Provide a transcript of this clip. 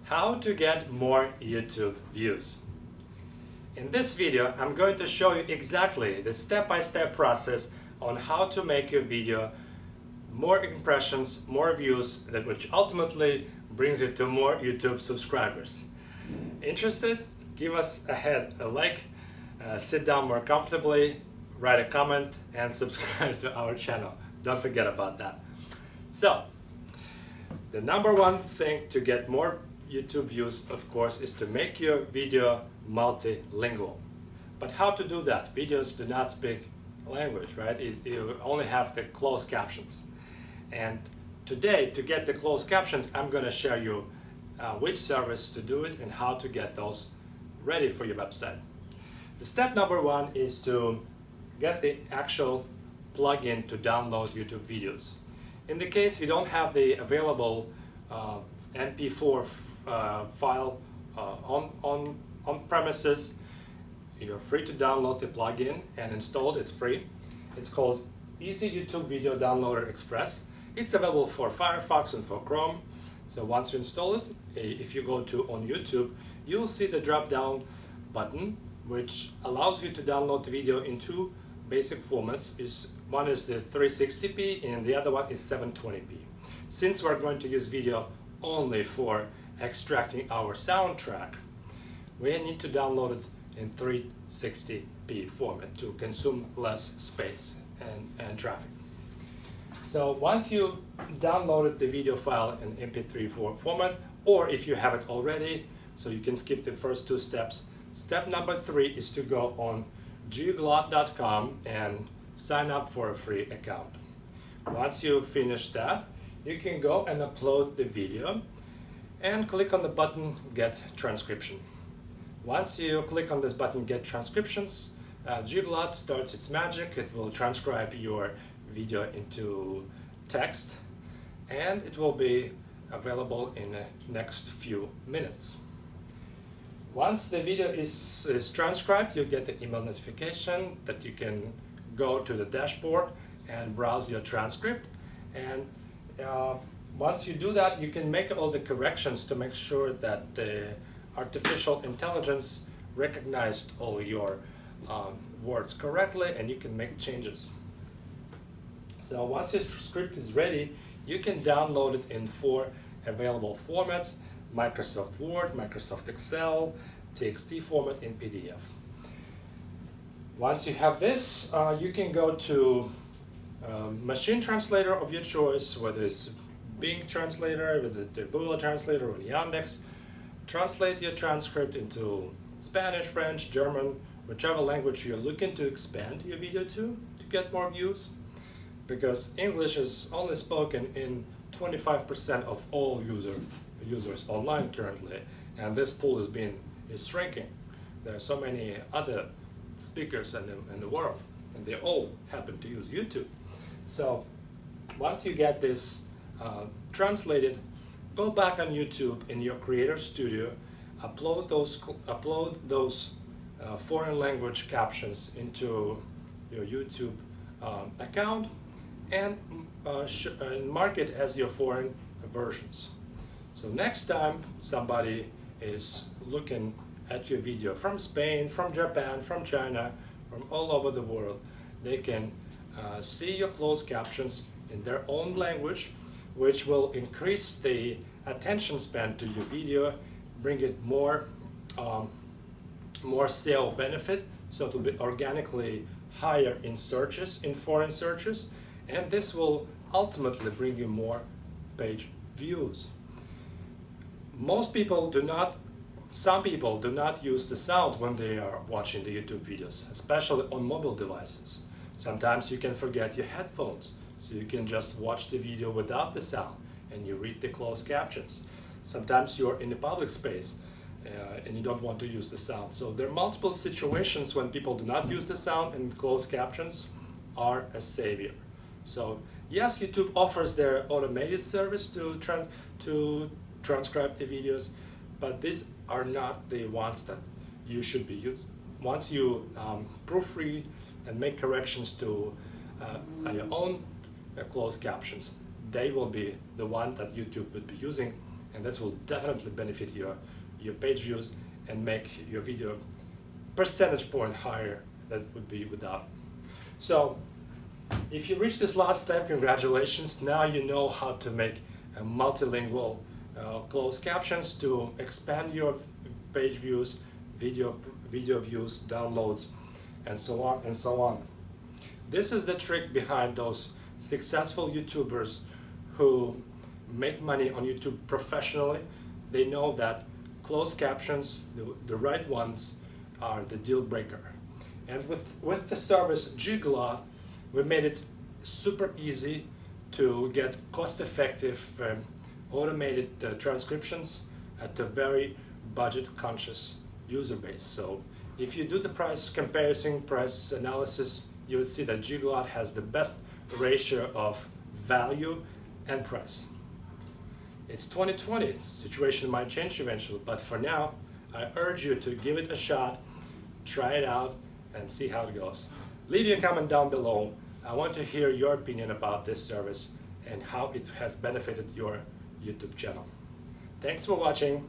How to get more YouTube views. In this video, I'm going to show you exactly the step-by-step process on how to make your video more impressions, more views, which ultimately brings you to more YouTube subscribers. Interested? Give us a like, sit down more comfortably, write a comment, and subscribe to our channel. Don't forget about that. So, the number one thing to get more YouTube views, of course, is to make your video multilingual. But how to do that? Videos do not speak language, right? You only have the closed captions. And today, to get the closed captions, I'm going to share you which service to do it and how to get those ready for your website. The step number one is to get the actual plugin to download YouTube videos. In the case you don't have the available MP4 file on premises, you're free to download the plugin and install it. It's free. It's called Easy YouTube Video Downloader Express. It's available for Firefox and for Chrome. So once you install it, if you go to on YouTube, you'll see the drop-down button which allows you to download the video in two basic formats. One is the 360p and the other one is 720p. Since we're going to use video only for extracting our soundtrack, we need to download it in 360p format to consume less space and traffic. So once you downloaded the video file in MP3 format, or if you have it already, so you can skip the first two steps. Step number 3 is to go on Gglot.com and sign up for a free account. Once you finish that, you can go and upload the video and click on the button Get Transcription. Once you click on this button Get Transcriptions, Gglot starts its magic. It will transcribe your video into text and it will be available in the next few minutes. Once the video is transcribed, you get the email notification that you can go to the dashboard and browse your transcript. And once you do that, you can make all the corrections to make sure that the artificial intelligence recognized all your words correctly and you can make changes. So once your script is ready, you can download it in 4 available formats: Microsoft Word, Microsoft Excel, TXT format, and PDF. Once you have this, you can go to machine translator of your choice, whether it's Bing translator, whether it's the Google translator or Yandex. Translate your transcript into Spanish, French, German, whichever language you're looking to expand your video to get more views. Because English is only spoken in 25% of all users online currently, and this pool is shrinking. There are so many other speakers in the world, and they all happen to use YouTube. So once you get this translated, go back on YouTube in your Creator Studio, upload those foreign language captions into your YouTube account, and mark it as your foreign versions. So next time somebody is looking at your video from Spain, from Japan, from China, from all over the world, they can see your closed captions in their own language, which will increase the attention span to your video, bring it more SEO benefit, so it will be organically higher in searches, in foreign searches, and this will ultimately bring you more page views. Some people do not use the sound when they are watching the YouTube videos, especially on mobile devices. Sometimes you can forget your headphones, so you can just watch the video without the sound and you read the closed captions. Sometimes you're in a public space and you don't want to use the sound. So there are multiple situations when people do not use the sound, and closed captions are a savior. So yes, YouTube offers their automated service to transcribe the videos, but these are not the ones that you should be using. Once you proofread and make corrections to your own closed captions, they will be the one that YouTube would be using and this will definitely benefit your page views and make your video percentage point higher than it would be without. So if you reach this last step, congratulations. Now you know how to make a multilingual closed captions to expand your page views, video views, downloads, and so on and so on. This is the trick behind those successful YouTubers who make money on YouTube professionally. They know that closed captions, the right ones, are the deal breaker. And with the service Gglot, we made it super easy to get cost-effective automated transcriptions at a very budget-conscious user base. So if you do the price comparison, price analysis, you would see that Gglot has the best ratio of value and price. It's 2020, the situation might change eventually, but for now, I urge you to give it a shot, try it out, and see how it goes. Leave your comment down below. I want to hear your opinion about this service and how it has benefited your YouTube channel. Thanks for watching.